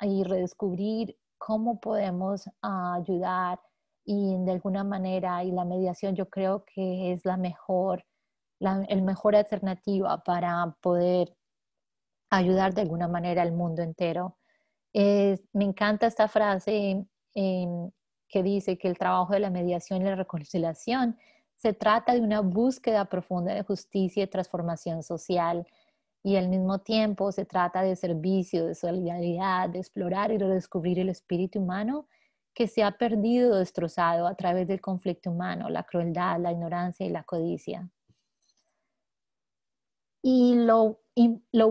y redescubrir cómo podemos ayudar y de alguna manera y la mediación yo creo que es el mejor alternativa para poder ayudar de alguna manera al mundo entero. Me encanta esta frase que dice que el trabajo de la mediación y la reconciliación se trata de una búsqueda profunda de justicia y transformación social y al mismo tiempo se trata de servicio, de solidaridad, de explorar y redescubrir el espíritu humano que se ha perdido o destrozado a través del conflicto humano, la crueldad, la ignorancia y la codicia. Y lo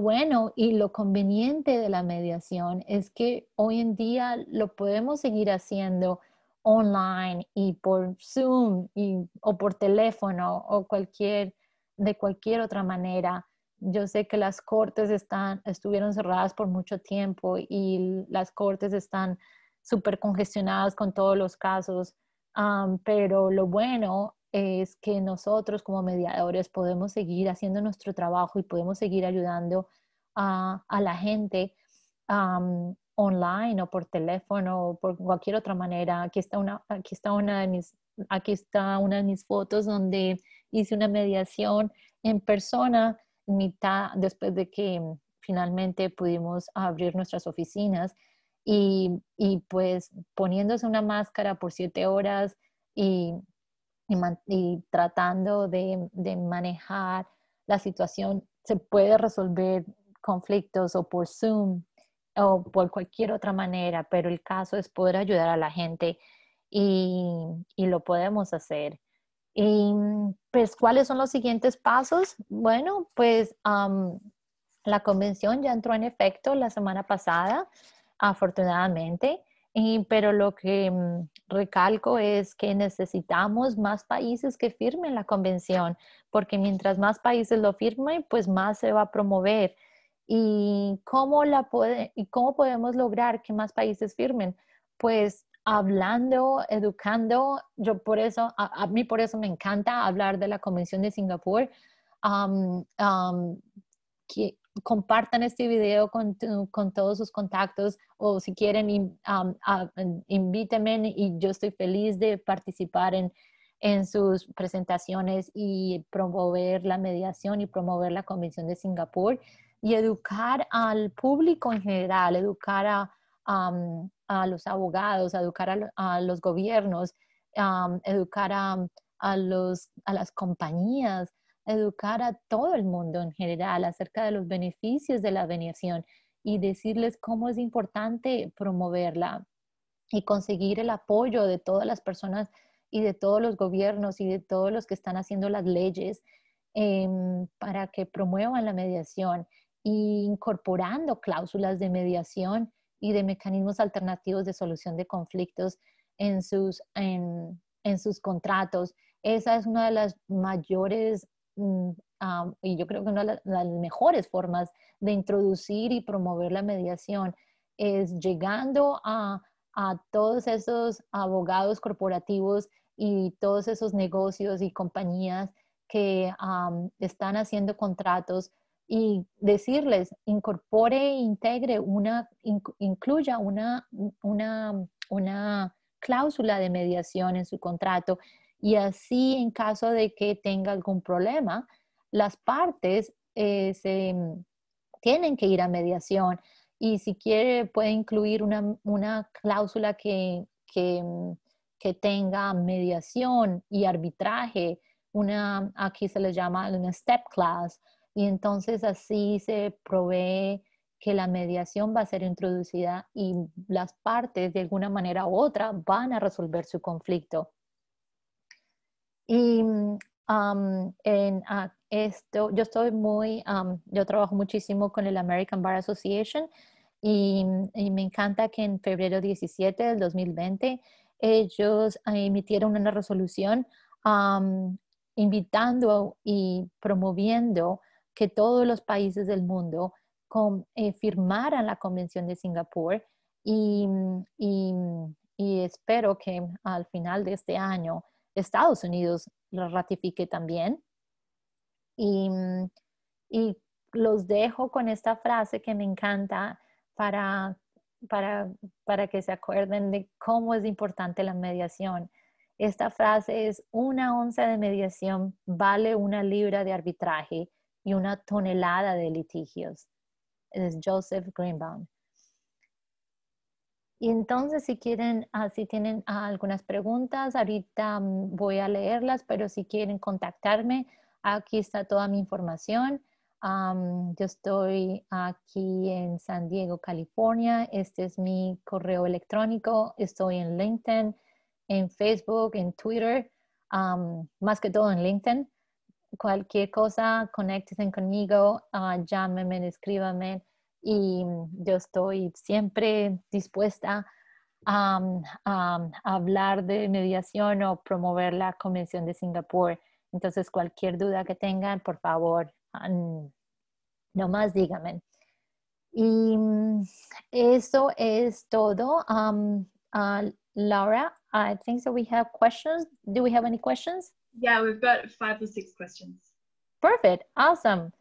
bueno y lo conveniente de la mediación es que hoy en día lo podemos seguir haciendo online y por Zoom o por teléfono o de cualquier otra manera. Yo sé que las cortes estuvieron cerradas por mucho tiempo y las cortes están súper congestionadas con todos los casos, pero lo bueno es que nosotros como mediadores podemos seguir haciendo nuestro trabajo y podemos seguir ayudando a la gente online o por teléfono o por cualquier otra manera. Aquí está una de mis fotos donde hice una mediación en persona después de que finalmente pudimos abrir nuestras oficinas y pues poniéndose una máscara por 7 horas y tratando de manejar la situación, se puede resolver conflictos o por Zoom o por cualquier otra manera, pero el caso es poder ayudar a la gente y lo podemos hacer. Y pues, ¿cuáles son los siguientes pasos? Bueno, pues la convención ya entró en efecto la semana pasada, afortunadamente. Pero lo que recalco es que necesitamos más países que firmen la convención, porque mientras más países lo firmen, pues más se va a promover. ¿Y y cómo podemos lograr que más países firmen? Pues hablando, educando. Yo por eso, a mí por eso me encanta hablar de la Convención de Singapur. Am, am, que compartan este video con todos sus contactos, o si quieren, invítenme y yo estoy feliz de participar en sus presentaciones y promover la mediación y promover la Convención de Singapur y educar al público en general, educar a los abogados, educar a los gobiernos, educar a las compañías, educar a todo el mundo en general acerca de los beneficios de la mediación y decirles cómo es importante promoverla y conseguir el apoyo de todas las personas y de todos los gobiernos y de todos los que están haciendo las leyes para que promuevan la mediación y incorporando cláusulas de mediación y de mecanismos alternativos de solución de conflictos en sus contratos. Esa es una de las mayores y yo creo que una de las mejores formas de introducir y promover la mediación es llegando a todos esos abogados corporativos y todos esos negocios y compañías que están haciendo contratos y decirles, incorpore e integre incluya una cláusula de mediación en su contrato y así en caso de que tenga algún problema, las partes tienen que ir a mediación y si quiere puede incluir una cláusula que tenga mediación y arbitraje, aquí se le llama una step clause, y entonces así se provee que la mediación va a ser introducida y las partes de alguna manera u otra van a resolver su conflicto. Y esto, yo trabajo muchísimo con el American Bar Association y me encanta que en febrero 17 del 2020 ellos emitieron una resolución invitando y promoviendo que todos los países del mundo firmaran la Convención de Singapur y, y, y espero que al final de este año Estados Unidos lo ratifique también. Y, y los dejo con esta frase que me encanta para, para, para que se acuerden de cómo es importante la mediación. Esta frase es: una onza de mediación vale una libra de arbitraje y una tonelada de litigios. Es Joseph Greenbaum. Y entonces, si tienen algunas preguntas, ahorita voy a leerlas, pero si quieren contactarme, aquí está toda mi información. Yo estoy aquí en San Diego, California. Este es mi correo electrónico. Estoy en LinkedIn, en Facebook, en Twitter, más que todo en LinkedIn. Cualquier cosa, conéctense conmigo, llámenme, escríbanme y yo estoy siempre dispuesta a hablar de mediación o promover la Convención de Singapur. Entonces, cualquier duda que tengan, por favor, nomás díganme. Y eso es todo. Laura, I think so we have questions. Do we have any questions? Yeah, we've got 5 or 6 questions. Perfect. Awesome.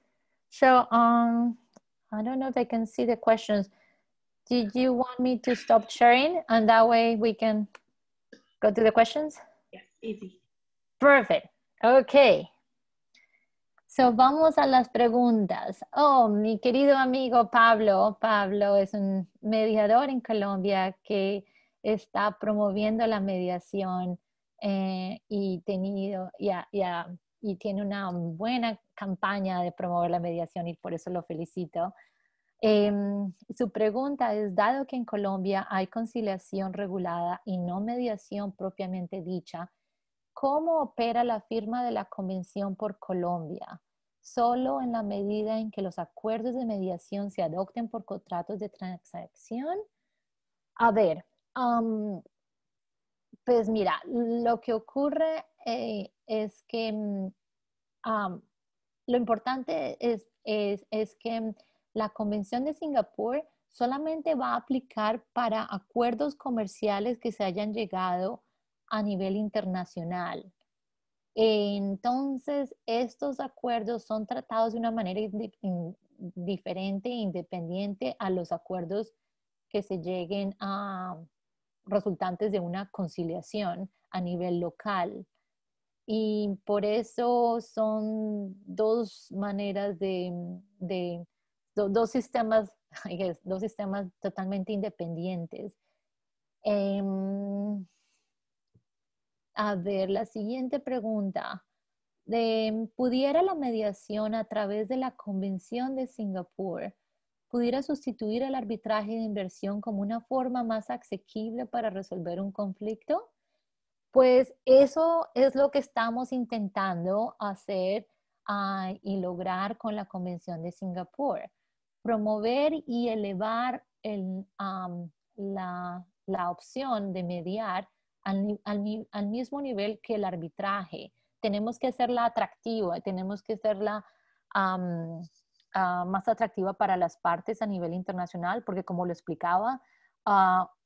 So, I don't know if I can see the questions. Did you want me to stop sharing and that way we can go to the questions? Yes, easy. Perfect. Okay. So, vamos a las preguntas. Oh, mi querido amigo Pablo. Pablo es un mediador en Colombia que está promoviendo la mediación y tiene una buena campaña de promover la mediación y por eso lo felicito. Su pregunta es: dado que en Colombia hay conciliación regulada y no mediación propiamente dicha, ¿cómo opera la firma de la convención por Colombia? ¿Solo en la medida en que los acuerdos de mediación se adopten por contratos de transacción? A ver, pues mira, lo que ocurre es que lo importante es que la Convención de Singapur solamente va a aplicar para acuerdos comerciales que se hayan llegado a nivel internacional. Entonces, estos acuerdos son tratados de una manera diferente e independiente a los acuerdos que se lleguen a resultantes de una conciliación a nivel local. Y por eso son dos maneras dos sistemas, dos sistemas totalmente independientes. A ver, la siguiente pregunta. ¿Pudiera la mediación a través de la Convención de Singapur, pudiera sustituir el arbitraje de inversión como una forma más asequible para resolver un conflicto? Pues eso es lo que estamos intentando hacer y lograr con la Convención de Singapur. Promover y elevar la opción de mediar al mismo nivel que el arbitraje. Tenemos que hacerla atractiva, tenemos que hacerla más atractiva para las partes a nivel internacional, porque como lo explicaba,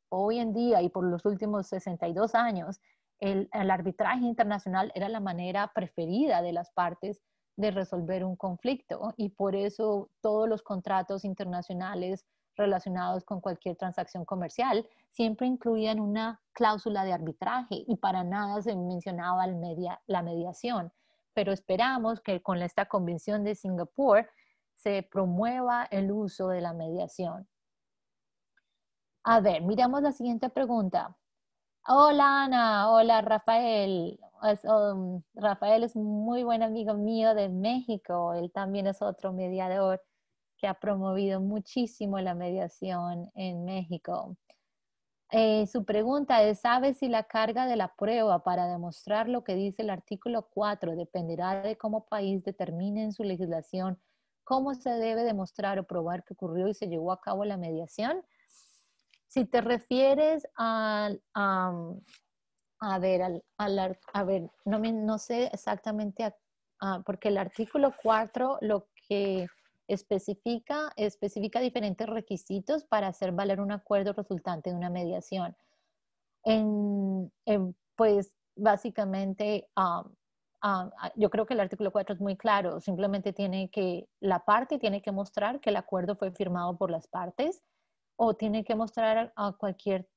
hoy en día y por los últimos 62 años, el arbitraje internacional era la manera preferida de las partes de resolver un conflicto y por eso todos los contratos internacionales relacionados con cualquier transacción comercial siempre incluían una cláusula de arbitraje y para nada se mencionaba la mediación. Pero esperamos que con esta Convención de Singapur se promueva el uso de la mediación. A ver, miramos la siguiente pregunta. Hola Ana, hola Rafael. Rafael es muy buen amigo mío de México. Él también es otro mediador que ha promovido muchísimo la mediación en México. Su pregunta es, ¿sabe si la carga de la prueba para demostrar lo que dice el artículo 4 dependerá de cómo país determine en su legislación cómo se debe demostrar o probar que ocurrió y se llevó a cabo la mediación? Si te refieres a ver, no sé exactamente, porque el artículo 4 lo que especifica diferentes requisitos para hacer valer un acuerdo resultante de una mediación. Pues básicamente, yo creo que el artículo 4 es muy claro, simplemente la parte tiene que mostrar que el acuerdo fue firmado por las partes o tiene que mostrar cualquier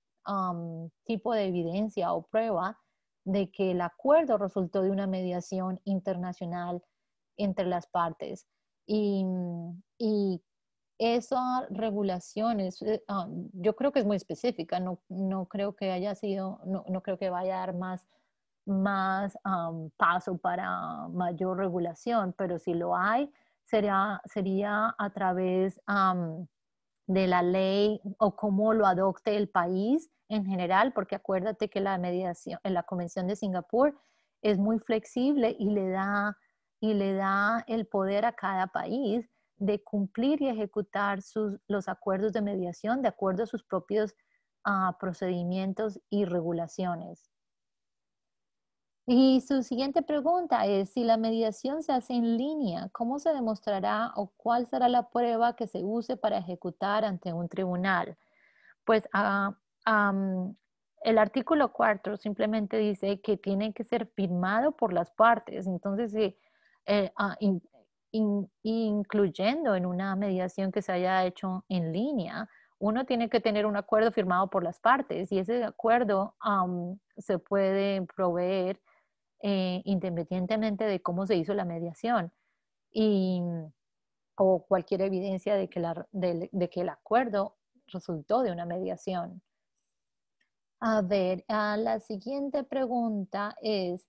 tipo de evidencia o prueba de que el acuerdo resultó de una mediación internacional entre las partes. Y esa regulación yo creo que es muy específica, no creo que haya sido, no creo que vaya a dar más paso para mayor regulación, pero si lo hay, sería a través de la ley o cómo lo adopte el país en general, porque acuérdate que la mediación en la Convención de Singapur es muy flexible y le da el poder a cada país de cumplir y ejecutar los acuerdos de mediación de acuerdo a sus propios procedimientos y regulaciones. Y su siguiente pregunta es, si la mediación se hace en línea, ¿cómo se demostrará o cuál será la prueba que se use para ejecutar ante un tribunal? Pues el artículo 4 simplemente dice que tiene que ser firmado por las partes. Entonces, incluyendo en una mediación que se haya hecho en línea, uno tiene que tener un acuerdo firmado por las partes y ese acuerdo se puede proveer independientemente de cómo se hizo la mediación o cualquier evidencia de que el acuerdo resultó de una mediación. A ver, la siguiente pregunta es,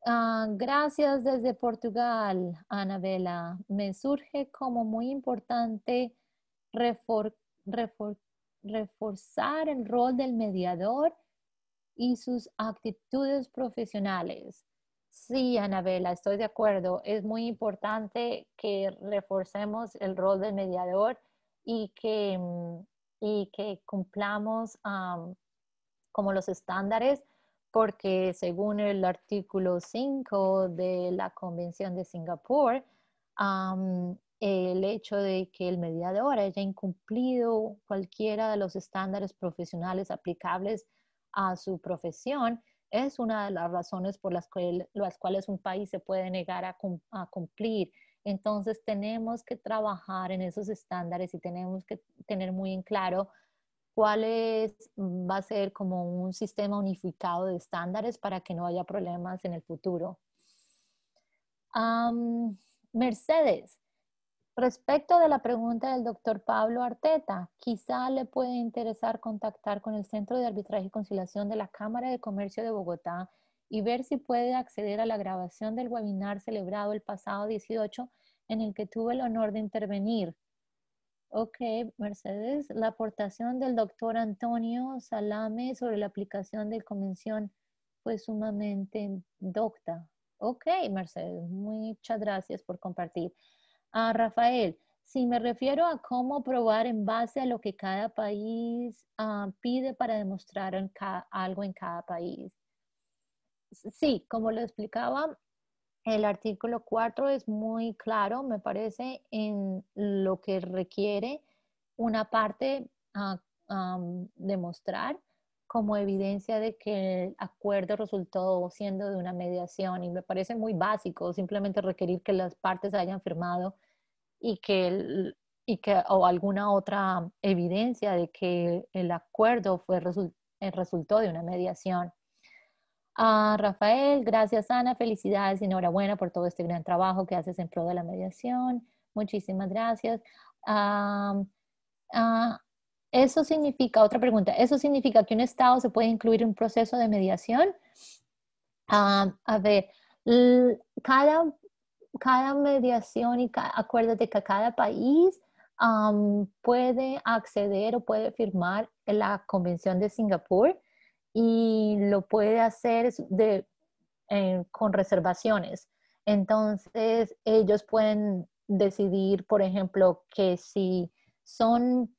gracias desde Portugal, Anabela. Me surge como muy importante reforzar el rol del mediador y sus actitudes profesionales. Sí, Anabela, estoy de acuerdo. Es muy importante que reforcemos el rol del mediador y que cumplamos como los estándares, porque según el artículo 5 de la Convención de Singapur, el hecho de que el mediador haya incumplido cualquiera de los estándares profesionales aplicables a su profesión es una de las razones por las cuales un país se puede negar a cumplir. Entonces tenemos que trabajar en esos estándares y tenemos que tener muy en claro va a ser como un sistema unificado de estándares para que no haya problemas en el futuro. Mercedes, respecto de la pregunta del doctor Pablo Arteta, quizá le puede interesar contactar con el Centro de Arbitraje y Conciliación de la Cámara de Comercio de Bogotá y ver si puede acceder a la grabación del webinar celebrado el pasado 18 en el que tuve el honor de intervenir. Ok, Mercedes, la aportación del doctor Antonio Salame sobre la aplicación de convención fue sumamente docta. Ok, Mercedes, muchas gracias por compartir. Rafael, si me refiero a cómo probar en base a lo que cada país pide para demostrar algo en cada país. Sí, como lo explicaba, el artículo 4 es muy claro, me parece, en lo que requiere una parte a demostrar como evidencia de que el acuerdo resultó siendo de una mediación y me parece muy básico simplemente requerir que las partes hayan firmado y o alguna otra evidencia de que el acuerdo resultó de una mediación. Rafael, gracias Ana, felicidades y enhorabuena por todo este gran trabajo que haces en pro de la mediación. Muchísimas gracias. Ah, ah, eso significa, otra pregunta, ¿eso significa que un Estado se puede incluir en un proceso de mediación? A ver, cada mediación y acuérdate que cada país puede acceder o puede firmar la Convención de Singapur y lo puede hacer con reservaciones. Entonces, ellos pueden decidir, por ejemplo, que si son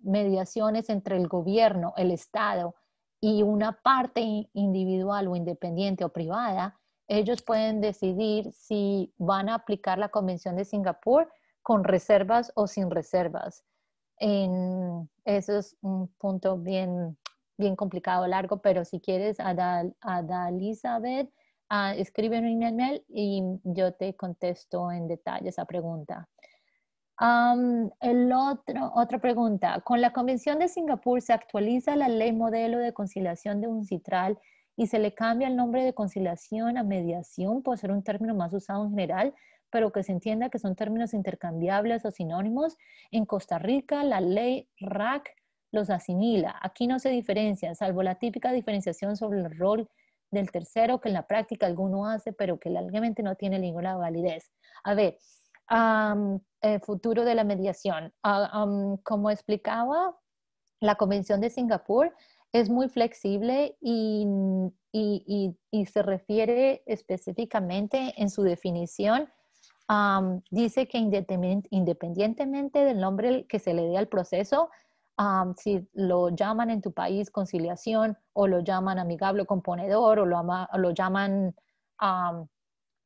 mediaciones entre el gobierno, el Estado y una parte individual o independiente o privada, ellos pueden decidir si van a aplicar la Convención de Singapur con reservas o sin reservas. Eso es un punto bien complicado, largo, pero si quieres, Elizabeth, escribe un email y yo te contesto en detalle esa pregunta. Otra pregunta. Con la Convención de Singapur se actualiza la ley modelo de conciliación de UNCITRAL y se le cambia el nombre de conciliación a mediación por ser un término más usado en general, pero que se entienda que son términos intercambiables o sinónimos. En Costa Rica, la ley RAC los asimila. Aquí no se diferencian, salvo la típica diferenciación sobre el rol del tercero que en la práctica alguno hace, pero que legalmente no tiene ninguna validez. A ver, el futuro de la mediación. Como explicaba, la Convención de Singapur es muy flexible y se refiere específicamente en su definición. Dice que independientemente del nombre que se le dé al proceso, si lo llaman en tu país conciliación o lo llaman amigable componedor o lo llaman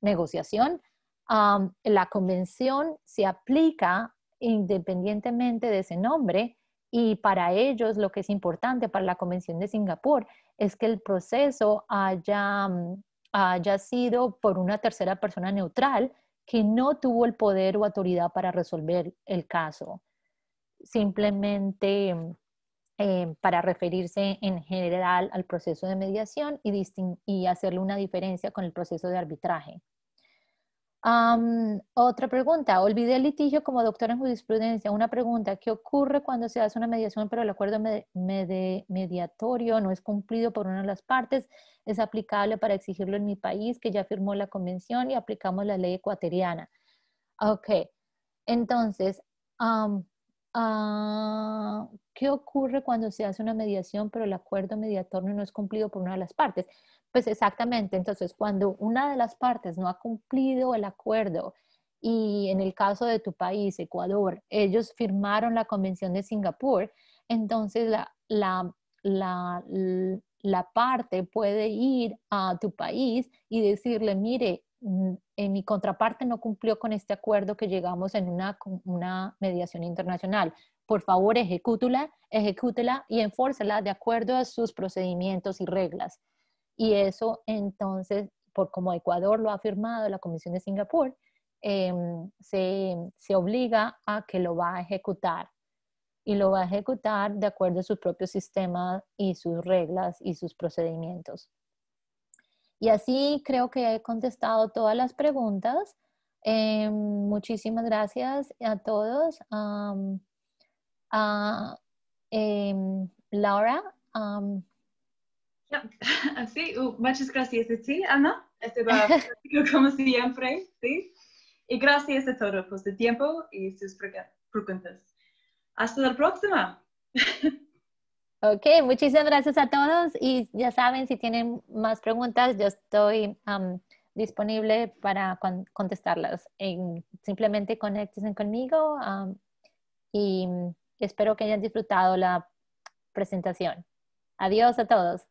negociación, la convención se aplica independientemente de ese nombre y para ellos lo que es importante para la Convención de Singapur es que el proceso haya sido por una tercera persona neutral que no tuvo el poder o autoridad para resolver el caso. Simplemente para referirse en general al proceso de mediación y hacerle una diferencia con el proceso de arbitraje. Otra pregunta. Olvidé el litigio como doctor en jurisprudencia. Una pregunta. ¿Qué ocurre cuando se hace una mediación pero el acuerdo mediatorio no es cumplido por una de las partes? Es aplicable para exigirlo en mi país que ya firmó la convención y aplicamos la ley ecuatoriana. Ok. Entonces, ¿qué ocurre cuando se hace una mediación pero el acuerdo mediatorio no es cumplido por una de las partes? Pues exactamente, entonces cuando una de las partes no ha cumplido el acuerdo y en el caso de tu país, Ecuador, ellos firmaron la Convención de Singapur, entonces la parte puede ir a tu país y decirle, mire, mi contraparte no cumplió con este acuerdo que llegamos en una mediación internacional. Por favor, ejecútela y enfórzala de acuerdo a sus procedimientos y reglas. Y eso entonces, por como Ecuador lo ha firmado la Comisión de Singapur, se obliga a que lo va a ejecutar. Y lo va a ejecutar de acuerdo a su propio sistema y sus reglas y sus procedimientos. Y así creo que he contestado todas las preguntas. Muchísimas gracias a todos. Laura. Sí, muchas gracias a ti, Ana. Este va como siempre, ¿sí? Y gracias a todos por su tiempo y sus preguntas. Hasta la próxima. Ok, muchísimas gracias a todos y ya saben, si tienen más preguntas, yo estoy disponible para contestarlas. Simplemente conéctense conmigo y espero que hayan disfrutado la presentación. Adiós a todos.